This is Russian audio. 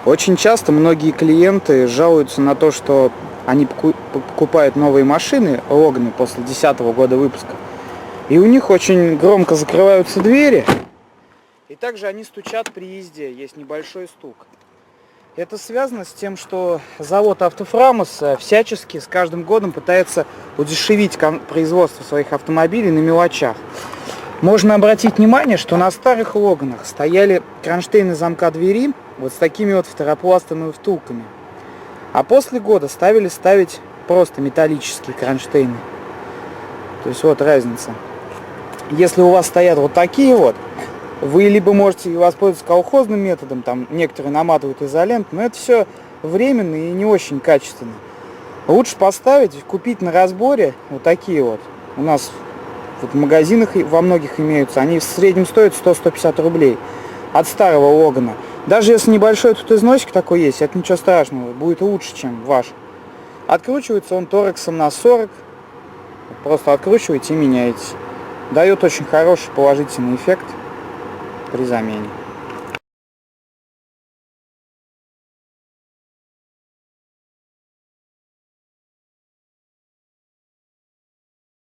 Очень часто многие клиенты жалуются на то, что они покупают новые машины Логаны после 2010 года выпуска, и у них очень громко закрываются двери, и также они стучат при езде, есть небольшой стук. Это связано с тем, что завод Автофрамус всячески с каждым годом пытается удешевить производство своих автомобилей на мелочах. Можно обратить внимание, что на старых Логанах стояли кронштейны замка двери вот с такими вот фторопластовыми втулками. А после года стали ставить просто металлические кронштейны. То есть вот разница. Если у вас стоят вот такие вот, вы либо можете воспользоваться колхозным методом, там некоторые наматывают изолент, но это все временно и не очень качественно. Лучше поставить, купить на разборе вот такие вот. У нас вот в магазинах во многих имеются, они в среднем стоят 100-150 рублей от старого Логана. Даже если небольшой тут износик такой есть, это ничего страшного, будет лучше, чем ваш. Откручивается он торексом на 40, просто откручиваете и меняете. Дает очень хороший положительный эффект при замене.